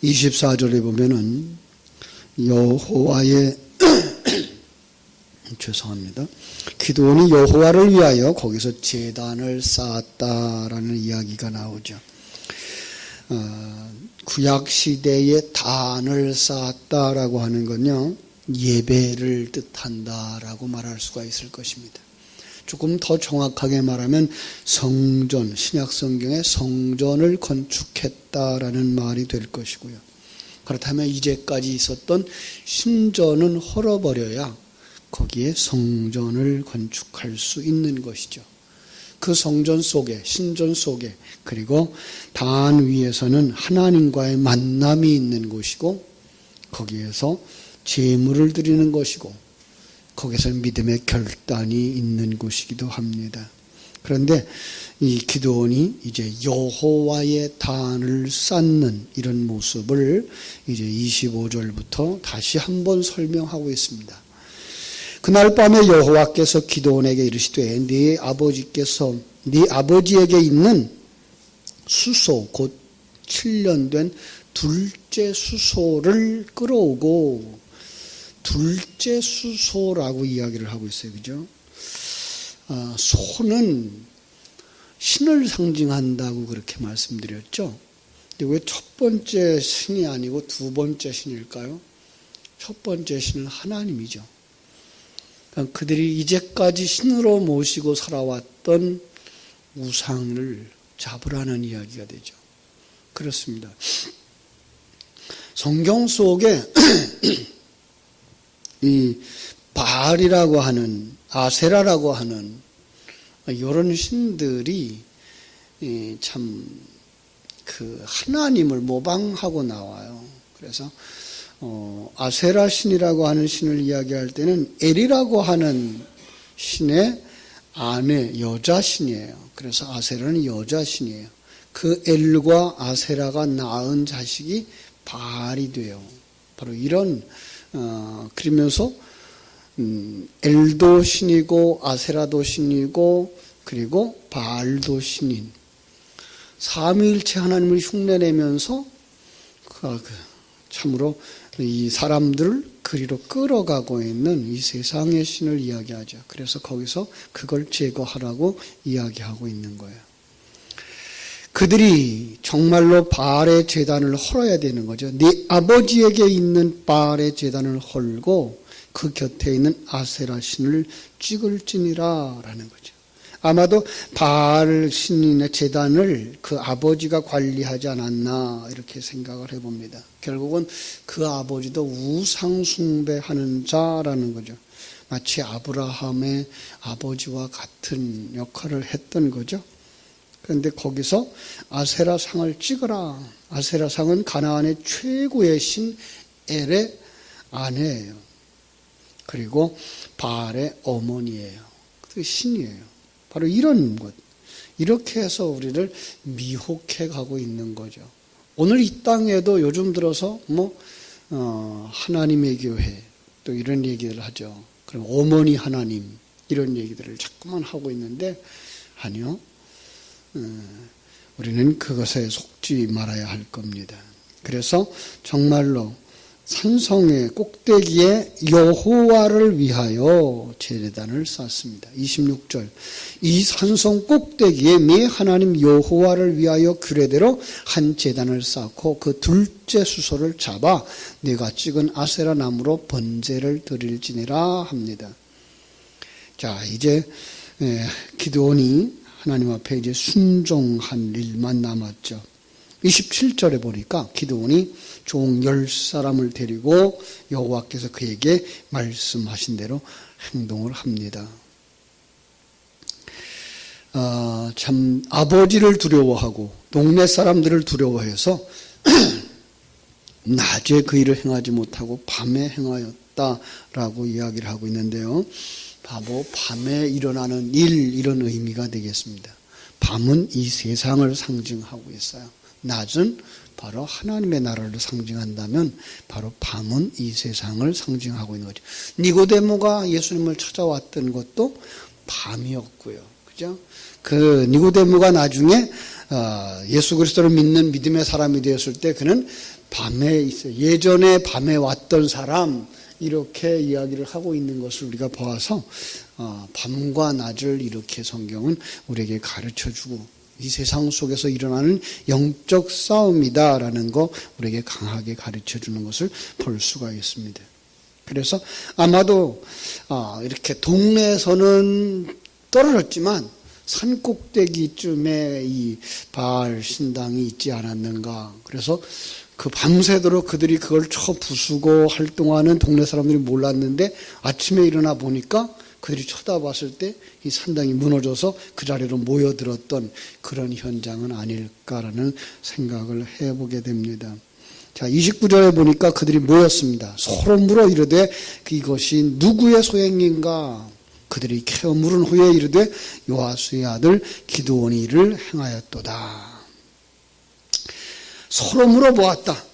24절에 보면은 여호와의 죄송합니다. 기드온이 여호와를 위하여 거기서 제단을 쌓았다라는 이야기가 나오죠. 구약 시대에 단을 쌓았다라고 하는 건요, 예배를 뜻한다라고 말할 수가 있을 것입니다. 조금 더 정확하게 말하면 성전, 신약 성경에 성전을 건축했다라는 말이 될 것이고요. 그렇다면 이제까지 있었던 신전은 헐어버려야 거기에 성전을 건축할 수 있는 것이죠. 그 성전 속에, 신전 속에, 그리고 단 위에서는 하나님과의 만남이 있는 곳이고, 거기에서 제물을 드리는 것이고, 거기서 믿음의 결단이 있는 곳이기도 합니다. 그런데 이 기드온이 이제 여호와의 단을 쌓는 이런 모습을 이제 25절부터 다시 한번 설명하고 있습니다. 그날 밤에 여호와께서 기드온에게 이르시되 네 아버지에게 있는 수소 곧 7년 된 둘째 수소를 끌어오고, 둘째 수소라고 이야기를 하고 있어요. 그죠? 소는 신을 상징한다고 그렇게 말씀드렸죠. 근데 왜 첫 번째 신이 아니고 두 번째 신일까요? 첫 번째 신은 하나님이죠. 그러니까 그들이 이제까지 신으로 모시고 살아왔던 우상을 잡으라는 이야기가 되죠. 그렇습니다. 성경 속에 이 바알이라고 하는, 아세라라고 하는 이런 신들이 참 그 하나님을 모방하고 나와요. 그래서 아세라 신이라고 하는 신을 이야기할 때는 엘이라고 하는 신의 아내, 여자 신이에요. 그래서 아세라는 여자 신이에요. 그 엘과 아세라가 낳은 자식이 바알이 돼요. 바로 이런 그러면서 엘도 신이고 아세라도 신이고 그리고 바알도 신인 삼위일체 하나님을 흉내내면서 참으로 이 사람들을 그리로 끌어가고 있는 이 세상의 신을 이야기하죠. 그래서 거기서 그걸 제거하라고 이야기하고 있는 거예요. 그들이 정말로 바알의 제단을 헐어야 되는 거죠. 네 아버지에게 있는 바알의 제단을 헐고 그 곁에 있는 아세라 신을 찍을지니라 라는 거죠. 아마도 바알 신인의 제단을 그 아버지가 관리하지 않았나 이렇게 생각을 해봅니다. 결국은 그 아버지도 우상 숭배하는 자라는 거죠. 마치 아브라함의 아버지와 같은 역할을 했던 거죠. 그런데 거기서 아세라 상을 찍어라. 아세라 상은 가나안의 최고의 신 엘의 아내예요. 그리고 바알의 어머니예요. 그 신이에요. 바로 이런 것. 이렇게 해서 우리를 미혹해 가고 있는 거죠. 오늘 이 땅에도 요즘 들어서 하나님의 교회 또 이런 얘기를 하죠. 그럼 어머니 하나님 이런 얘기들을 자꾸만 하고 있는데 아니요. 우리는 그것에 속지 말아야 할 겁니다. 그래서 정말로 산성의 꼭대기에 여호와를 위하여 제단을 쌓습니다. 26절 이 산성 꼭대기에 네 하나님 여호와를 위하여 규례대로 한 제단을 쌓고 그 둘째 수소를 잡아 네가 찍은 아세라 나무로 번제를 드릴지니라 합니다. 자, 이제 기드온이 하나님 앞에 이제 순종한 일만 남았죠. 27절에 보니까 기드온이 종 10사람을 데리고 여호와께서 그에게 말씀하신 대로 행동을 합니다. 참 아버지를 두려워하고 동네 사람들을 두려워해서 낮에 그 일을 행하지 못하고 밤에 행하였다라고 이야기를 하고 있는데요. 바로 밤에 일어나는 일 이런 의미가 되겠습니다. 밤은 이 세상을 상징하고 있어요. 낮은 바로 하나님의 나라를 상징한다면 바로 밤은 이 세상을 상징하고 있는 거죠. 니고데모가 예수님을 찾아왔던 것도 밤이었고요. 그죠? 그 니고데모가 나중에 예수 그리스도를 믿는 믿음의 사람이 되었을 때 그는 밤에 있어요. 예전에 밤에 왔던 사람 이렇게 이야기를 하고 있는 것을 우리가 보아서 밤과 낮을 이렇게 성경은 우리에게 가르쳐주고 이 세상 속에서 일어나는 영적 싸움이다라는 거 우리에게 강하게 가르쳐주는 것을 볼 수가 있습니다. 그래서 아마도 이렇게 동네에서는 떨어졌지만 산 꼭대기쯤에 이 바알 신당이 있지 않았는가. 그래서 그 밤새도록 그들이 그걸 쳐 부수고 할 동안은 동네 사람들이 몰랐는데 아침에 일어나 보니까 그들이 쳐다봤을 때 이 산당이 무너져서 그 자리로 모여들었던 그런 현장은 아닐까라는 생각을 해보게 됩니다. 자, 29절에 보니까 그들이 모였습니다. 서로 물어 이르되 이것이 누구의 소행인가? 그들이 캐어 물은 후에 이르되 요아스의 아들 기드온이 이를 행하였도다. 서로 물어보았다.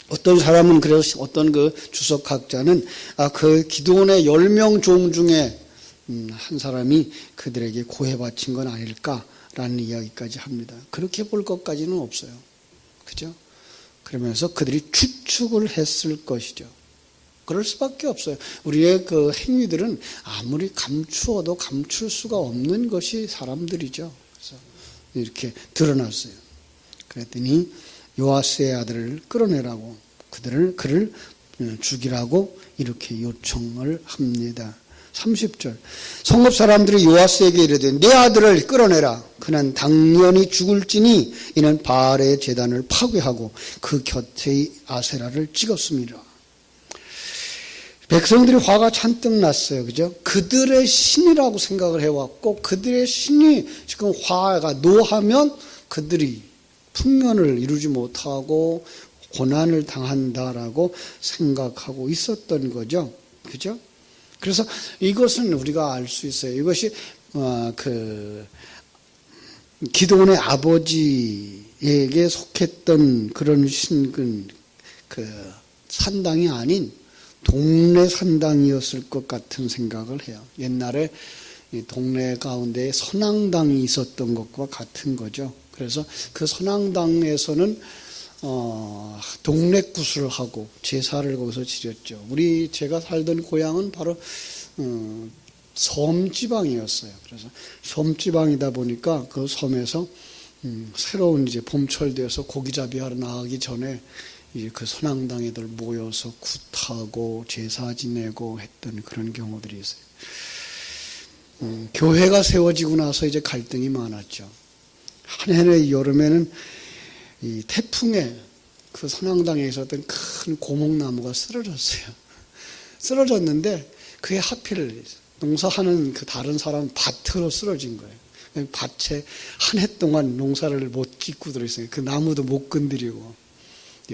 어떤 사람은 그래서 어떤 그 주석학자는 그 기드온의 10명 종 중에 한 사람이 그들에게 고해 바친 건 아닐까라는 이야기까지 합니다. 그렇게 볼 것까지는 없어요. 그죠? 그러면서 그들이 추측을 했을 것이죠. 그럴 수밖에 없어요. 우리의 그 행위들은 아무리 감추어도 감출 수가 없는 것이 사람들이죠. 그래서 이렇게 드러났어요. 그랬더니 요아스의 아들을 끌어내라고 그를 죽이라고 이렇게 요청을 합니다. 30절 성읍 사람들이 요아스에게 이르되 내 아들을 끌어내라. 그는 당연히 죽을지니 이는 바알의 제단을 파괴하고 그 곁의 아세라를 찍었습니다. 백성들이 화가 잔뜩 났어요. 그죠? 그들의 신이라고 생각을 해왔고 그들의 신이 지금 화가 노하면 그들이 풍년을 이루지 못하고 고난을 당한다라고 생각하고 있었던 거죠. 그죠? 그래서 이것은 우리가 알 수 있어요. 이것이 기드온의 아버지에게 속했던 그런 신근 산당이 아닌 동네 산당이었을 것 같은 생각을 해요. 옛날에 동네 가운데 선앙당이 있었던 것과 같은 거죠. 그래서 그 선앙당에서는 동네 구슬을 하고 제사를 거기서 지렸죠. 제가 살던 고향은 바로 섬지방이었어요. 그래서 섬지방이다 보니까 그 섬에서 새로운 이제 봄철 되어서 고기잡이 하러 나가기 전에 이제 그 선앙당에들 모여서 굿하고 제사 지내고 했던 그런 경우들이 있어요. 교회가 세워지고 나서 이제 갈등이 많았죠. 한 해의 여름에는 이 태풍에 그 선앙당에 있었던 큰 고목나무가 쓰러졌어요. 쓰러졌는데 그게 하필 농사하는 그 다른 사람 밭으로 쓰러진 거예요. 밭에 한 해 동안 농사를 못 짓고 들어있어요. 그 나무도 못 건드리고.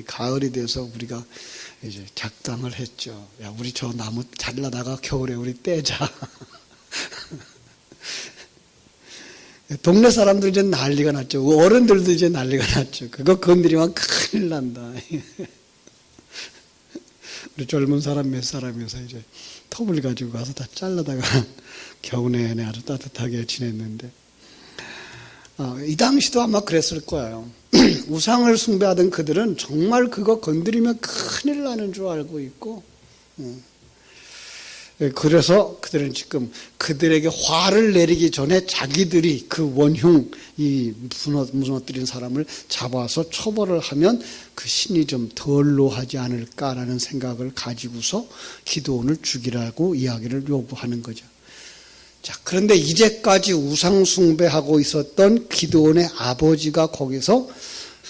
가을이 돼서 우리가 이제 작당을 했죠. 야, 우리 저 나무 잘라다가 겨울에 우리 떼자. 동네 사람들 이제 난리가 났죠. 어른들도 이제 난리가 났죠. 그거 건드리면 큰일 난다. 우리 젊은 사람 몇 사람이어서 이제 톱을 가지고 가서 다 잘라다가 겨우 내내 아주 따뜻하게 지냈는데, 이 당시도 아마 그랬을 거예요. 우상을 숭배하던 그들은 정말 그거 건드리면 큰일 나는 줄 알고 있고, 그래서 그들은 지금 그들에게 화를 내리기 전에 자기들이 그 원흉, 이 무너뜨린 사람을 잡아서 처벌을 하면 그 신이 좀 덜 노하지 않을까라는 생각을 가지고서 기드온을 죽이라고 이야기를 요구하는 거죠. 자, 그런데 이제까지 우상숭배하고 있었던 기드온의 아버지가 거기서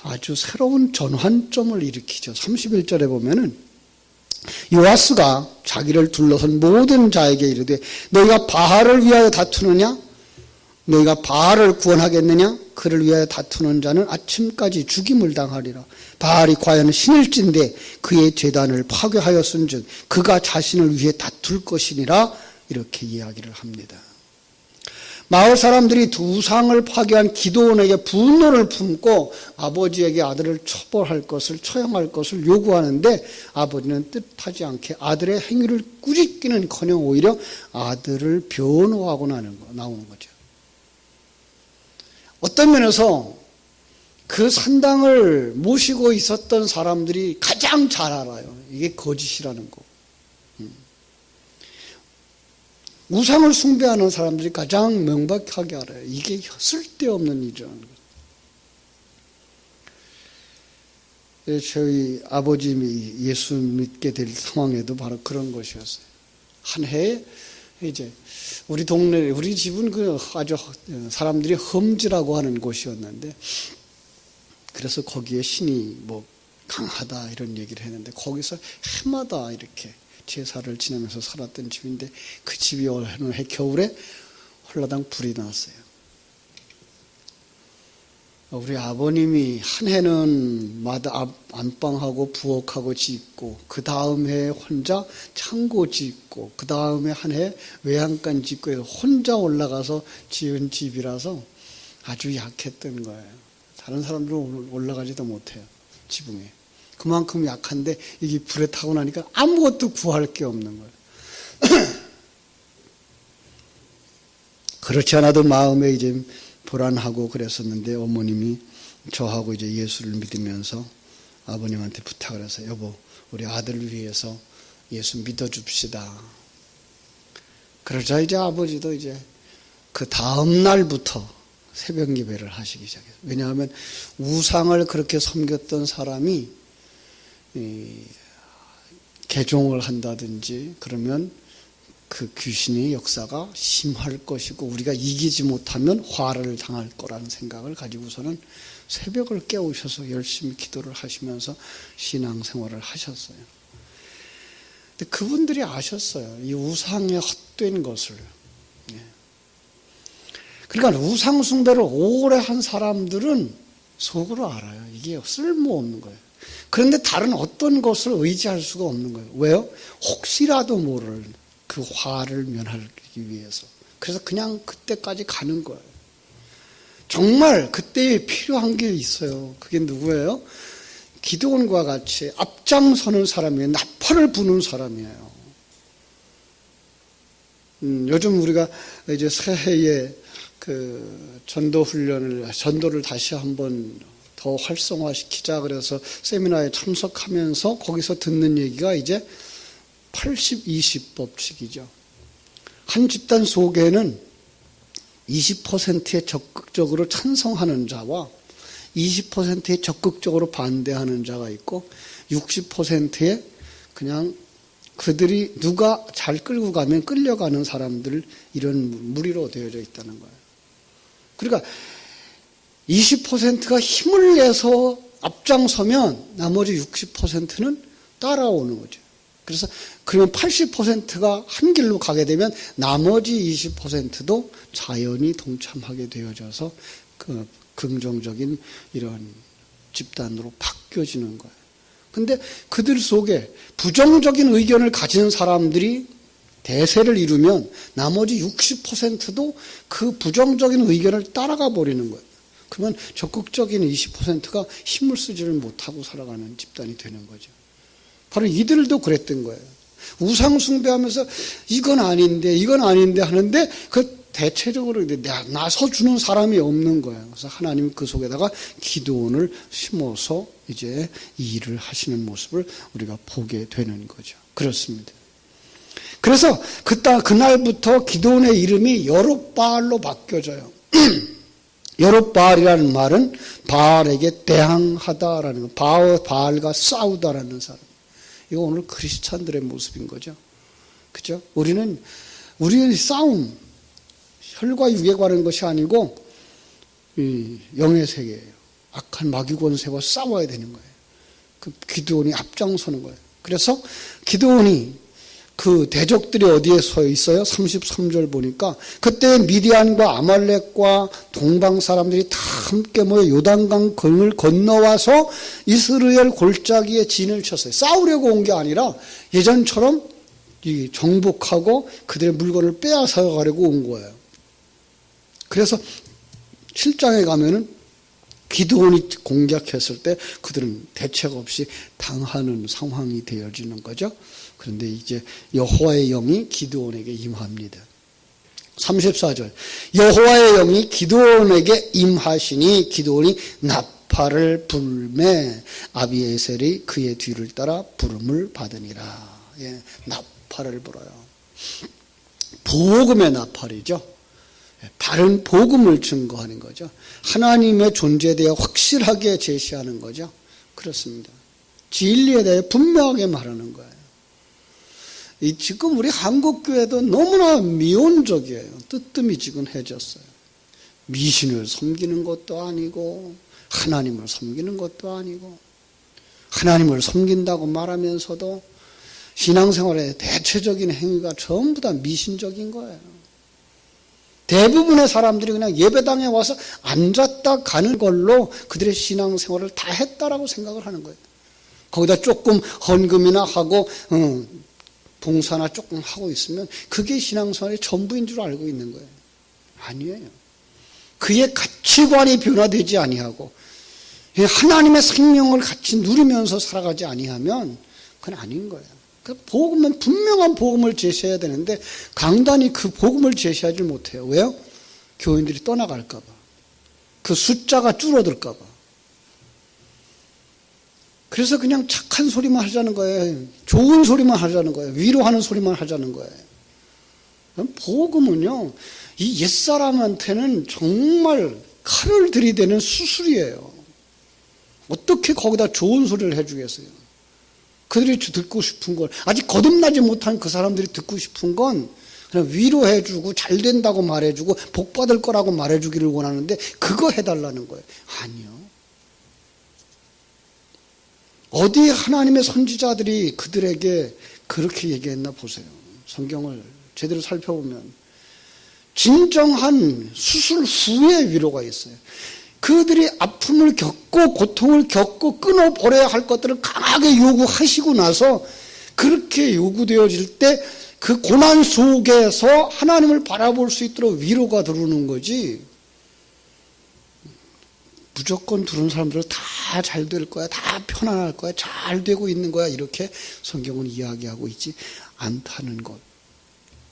아주 새로운 전환점을 일으키죠. 31절에 보면은 요아스가 자기를 둘러선 모든 자에게 이르되 너희가 바알을 위하여 다투느냐? 너희가 바알을 구원하겠느냐? 그를 위하여 다투는 자는 아침까지 죽임을 당하리라. 바알이 과연 신일진데 그의 제단을 파괴하였은즉 그가 자신을 위해 다툴 것이니라. 이렇게 이야기를 합니다. 마을 사람들이 두 우상을 파괴한 기드온에게 분노를 품고 아버지에게 아들을 처형할 것을 요구하는데 아버지는 뜻하지 않게 아들의 행위를 꾸짖기는커녕 오히려 아들을 변호하고 나오는 거죠. 어떤 면에서 그 산당을 모시고 있었던 사람들이 가장 잘 알아요. 이게 거짓이라는 거. 우상을 숭배하는 사람들이 가장 명백하게 알아요. 이게 쓸데없는 일이라는 거. 저희 아버님이 예수 믿게 될 상황에도 바로 그런 것이었어요. 한 해에 이제 우리 동네, 우리 집은 그 아주 사람들이 험지라고 하는 곳이었는데, 그래서 거기에 신이 뭐 강하다 이런 얘기를 했는데, 거기서 해마다 이렇게 제사를 지내면서 살았던 집인데, 그 집이 어느 해 겨울에 홀라당 불이 났어요. 우리 아버님이 한 해는 마다 안방하고 부엌하고 짓고, 그 다음 해에 혼자 창고 짓고, 그 다음에 한 해 외양간 짓고 해서 혼자 올라가서 지은 집이라서 아주 약했던 거예요. 다른 사람들은 올라가지도 못해요, 지붕에. 그만큼 약한데 이게 불에 타고 나니까 아무것도 구할 게 없는 거예요. 그렇지 않아도 마음에 이제 불안하고 그랬었는데, 어머님이 저하고 이제 예수를 믿으면서 아버님한테 부탁을 해서, 여보, 우리 아들을 위해서 예수 믿어줍시다. 그러자 이제 아버지도 이제 그 다음 날부터 새벽 예배를 하시기 시작했어요. 왜냐하면 우상을 그렇게 섬겼던 사람이 개종을 한다든지 그러면 그 귀신의 역사가 심할 것이고, 우리가 이기지 못하면 화를 당할 거라는 생각을 가지고서는 새벽을 깨우셔서 열심히 기도를 하시면서 신앙생활을 하셨어요. 근데 그분들이 아셨어요, 이 우상의 헛된 것을. 그러니까 우상 숭배를 오래 한 사람들은 속으로 알아요. 이게 쓸모없는 거예요. 그런데 다른 어떤 것을 의지할 수가 없는 거예요. 왜요? 혹시라도 모를 그 화를 면하기 위해서. 그래서 그냥 그때까지 가는 거예요. 정말 그때에 필요한 게 있어요. 그게 누구예요? 기드온과 같이 앞장서는 사람이에요. 나팔을 부는 사람이에요. 요즘 우리가 이제 새해에 그 전도를 다시 한번 더 활성화시키자 그래서 세미나에 참석하면서 거기서 듣는 얘기가 이제 80-20 법칙이죠. 한 집단 속에는 20%에 적극적으로 찬성하는 자와 20%에 적극적으로 반대하는 자가 있고, 60%에 그냥 그들이 누가 잘 끌고 가면 끌려가는 사람들, 이런 무리로 되어져 있다는 거예요. 그러니까 20%가 힘을 내서 앞장서면 나머지 60%는 따라오는 거죠. 그래서 그러면 80%가 한 길로 가게 되면 나머지 20%도 자연히 동참하게 되어져서 그 긍정적인 이런 집단으로 바뀌어지는 거예요. 근데 그들 속에 부정적인 의견을 가진 사람들이 대세를 이루면 나머지 60%도 그 부정적인 의견을 따라가 버리는 거예요. 그러면 적극적인 20%가 힘을 쓰지를 못하고 살아가는 집단이 되는 거죠. 바로 이들도 그랬던 거예요. 우상 숭배하면서 이건 아닌데 하는데 그 대체적으로 나서주는 사람이 없는 거예요. 그래서 하나님 그 속에다가 기드온을 심어서 이제 이 일을 하시는 모습을 우리가 보게 되는 거죠. 그렇습니다. 그래서 그날부터 기드온의 이름이 여룹바알로 바뀌어져요. 여룹바알이라는 말은 바알에게 대항하다라는 거, 바알과 싸우다라는 사람. 이거 오늘 크리스찬들의 모습인 거죠. 그죠? 우리는 싸움, 혈과 육에 관한 것이 아니고 영의 세계예요. 악한 마귀 권세와 싸워야 되는 거예요. 그 기드온이 앞장서는 거예요. 그래서 기드온이 그 대적들이 어디에 서 있어요? 33절 보니까 그때 미디안과 아말렉과 동방 사람들이 다 함께 모여 요단강 강을 건너와서 이스라엘 골짜기에 진을 쳤어요. 싸우려고 온 게 아니라 예전처럼 정복하고 그들의 물건을 빼앗아 가려고 온 거예요. 그래서 7장에 가면은 기드온이 공격했을 때 그들은 대책 없이 당하는 상황이 되어지는 거죠. 그런데 이제 여호와의 영이 기드온에게 임합니다. 34절 여호와의 영이 기드온에게 임하시니 기드온이 나팔을 불매 아비에셀이 그의 뒤를 따라 부름을 받으니라. 예, 나팔을 불어요. 복음의 나팔이죠. 바른 복음을 증거하는 거죠. 하나님의 존재에 대해 확실하게 제시하는 거죠. 그렇습니다. 진리에 대해 분명하게 말하는 거예요. 지금 우리 한국교회도 너무나 미온적이에요. 뜨뜨미지근해졌어요. 미신을 섬기는 것도 아니고 하나님을 섬기는 것도 아니고 하나님을 섬긴다고 말하면서도 신앙생활의 대체적인 행위가 전부 다 미신적인 거예요. 대부분의 사람들이 그냥 예배당에 와서 앉았다 가는 걸로 그들의 신앙생활을 다 했다라고 생각을 하는 거예요. 거기다 조금 헌금이나 하고 봉사나 조금 하고 있으면 그게 신앙생활의 전부인 줄 알고 있는 거예요. 아니에요. 그의 가치관이 변화되지 아니하고 하나님의 생명을 같이 누리면서 살아가지 아니하면 그건 아닌 거예요. 그 복음은 분명한 복음을 제시해야 되는데 강단이 그 복음을 제시하지 못해요. 왜요? 교인들이 떠나갈까 봐. 그 숫자가 줄어들까 봐. 그래서 그냥 착한 소리만 하자는 거예요. 좋은 소리만 하자는 거예요. 위로하는 소리만 하자는 거예요. 복음은요, 이 옛사람한테는 정말 칼을 들이대는 수술이에요. 어떻게 거기다 좋은 소리를 해주겠어요? 그들이 듣고 싶은 걸, 아직 거듭나지 못한 그 사람들이 듣고 싶은 건 그냥 위로해주고 잘 된다고 말해주고 복 받을 거라고 말해주기를 원하는데 그거 해달라는 거예요. 아니요. 어디 하나님의 선지자들이 그들에게 그렇게 얘기했나 보세요. 성경을 제대로 살펴보면 진정한 수술 후의 위로가 있어요. 그들이 아픔을 겪고 고통을 겪고 끊어버려야 할 것들을 강하게 요구하시고 나서 그렇게 요구되어질 때 그 고난 속에서 하나님을 바라볼 수 있도록 위로가 들어오는 거지, 무조건 들은 사람들은 다 잘 될 거야, 다 편안할 거야, 잘 되고 있는 거야, 이렇게 성경은 이야기하고 있지 않다는 것.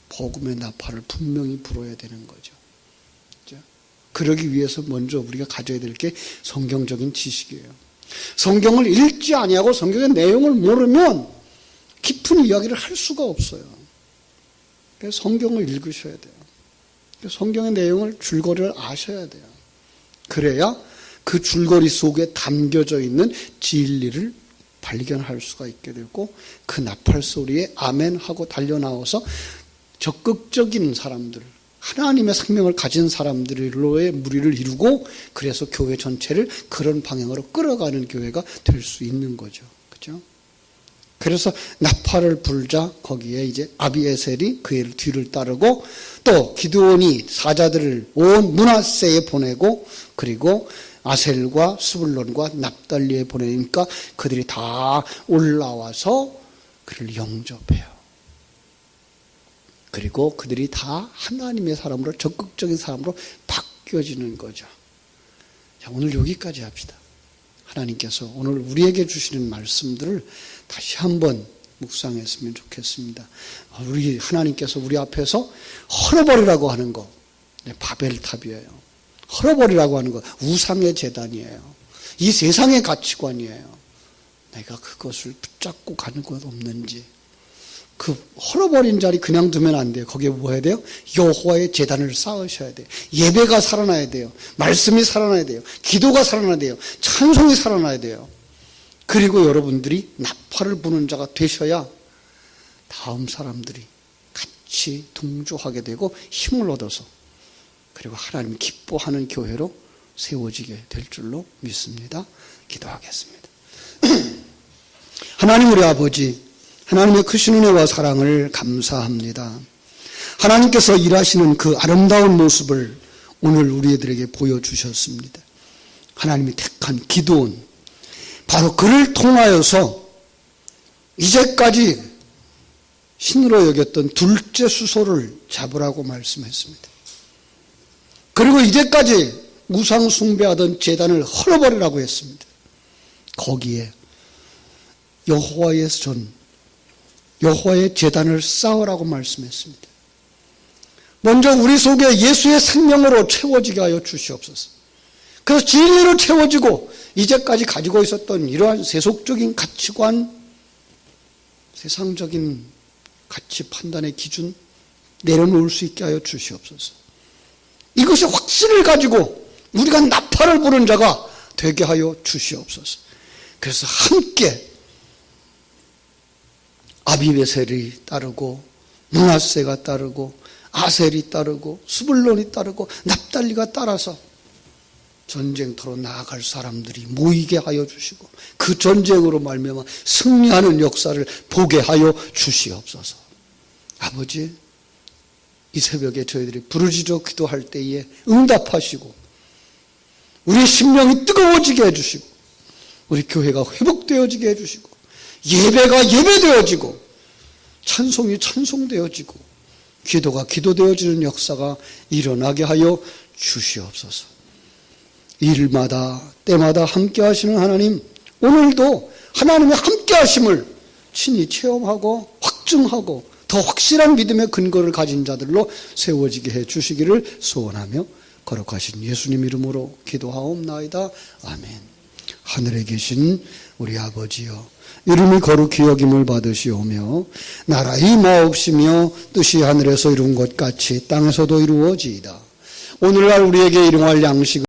복음의 나팔을 분명히 불어야 되는 거죠. 그러기 위해서 먼저 우리가 가져야 될 게 성경적인 지식이에요. 성경을 읽지 아니하고 성경의 내용을 모르면 깊은 이야기를 할 수가 없어요. 그래서 성경을 읽으셔야 돼요. 성경의 내용을 줄거리를 아셔야 돼요. 그래야 그 줄거리 속에 담겨져 있는 진리를 발견할 수가 있게 되고 그 나팔 소리에 아멘 하고 달려나와서 적극적인 사람들, 하나님의 생명을 가진 사람들로의 무리를 이루고 그래서 교회 전체를 그런 방향으로 끌어가는 교회가 될 수 있는 거죠. 그죠? 그래서 나팔을 불자 거기에 이제 아비에셀이 그의 뒤를 따르고 또 기드온이 사자들을 온 므낫세에 보내고 그리고 아셀과 스불론과 납달리에 보내니까 그들이 다 올라와서 그를 영접해요. 그리고 그들이 다 하나님의 사람으로 적극적인 사람으로 바뀌어지는 거죠. 자, 오늘 여기까지 합시다. 하나님께서 오늘 우리에게 주시는 말씀들을 다시 한번 묵상했으면 좋겠습니다. 우리 하나님께서 우리 앞에서 헐어버리라고 하는 거, 바벨탑이에요. 헐어버리라고 하는 거 우상의 제단이에요. 이 세상의 가치관이에요. 내가 그것을 붙잡고 가는 것 없는지, 그 헐어버린 자리 그냥 두면 안 돼요. 거기에 뭐 해야 돼요? 여호와의 제단을 쌓으셔야 돼요. 예배가 살아나야 돼요. 말씀이 살아나야 돼요. 기도가 살아나야 돼요. 찬송이 살아나야 돼요. 그리고 여러분들이 나팔을 부는 자가 되셔야 다음 사람들이 같이 동조하게 되고 힘을 얻어서 그리고 하나님 기뻐하는 교회로 세워지게 될 줄로 믿습니다. 기도하겠습니다. 하나님 우리 아버지, 하나님의 크신 은혜와 사랑을 감사합니다. 하나님께서 일하시는 그 아름다운 모습을 오늘 우리들에게 보여주셨습니다. 하나님이 택한 기드온, 바로 그를 통하여서 이제까지 신으로 여겼던 둘째 수소를 잡으라고 말씀했습니다. 그리고 이제까지 우상 숭배하던 제단을 헐어버리라고 했습니다. 거기에 여호와의 전, 여호와의 제단을 쌓으라고 말씀했습니다. 먼저 우리 속에 예수의 생명으로 채워지게 하여 주시옵소서. 그래서 진리로 채워지고 이제까지 가지고 있었던 이러한 세속적인 가치관, 세상적인 가치 판단의 기준 내려놓을 수 있게 하여 주시옵소서. 이것의 확신을 가지고 우리가 나팔을 부는 자가 되게 하여 주시옵소서. 그래서 함께 아비메셀이 따르고 므낫세가 따르고 아셀이 따르고 스불론이 따르고 납달리가 따라서 전쟁터로 나아갈 사람들이 모이게 하여 주시고 그 전쟁으로 말미암아 승리하는 역사를 보게 하여 주시옵소서. 아버지, 이 새벽에 저희들이 부르짖어 기도할 때에 응답하시고 우리 심령이 뜨거워지게 해주시고 우리 교회가 회복되어지게 해주시고 예배가 예배되어지고 찬송이 찬송되어지고 기도가 기도되어지는 역사가 일어나게 하여 주시옵소서. 일마다 때마다 함께 하시는 하나님, 오늘도 하나님의 함께 하심을 친히 체험하고 확증하고 더 확실한 믿음의 근거를 가진 자들로 세워지게 해 주시기를 소원하며 거룩하신 예수님 이름으로 기도하옵나이다. 아멘. 하늘에 계신 우리 아버지여, 이름이 거룩히 여김을 받으시오며 나라의 마옵시며 뜻이 하늘에서 이룬 것 같이 땅에서도 이루어지이다. 오늘날 우리에게 일용할 양식을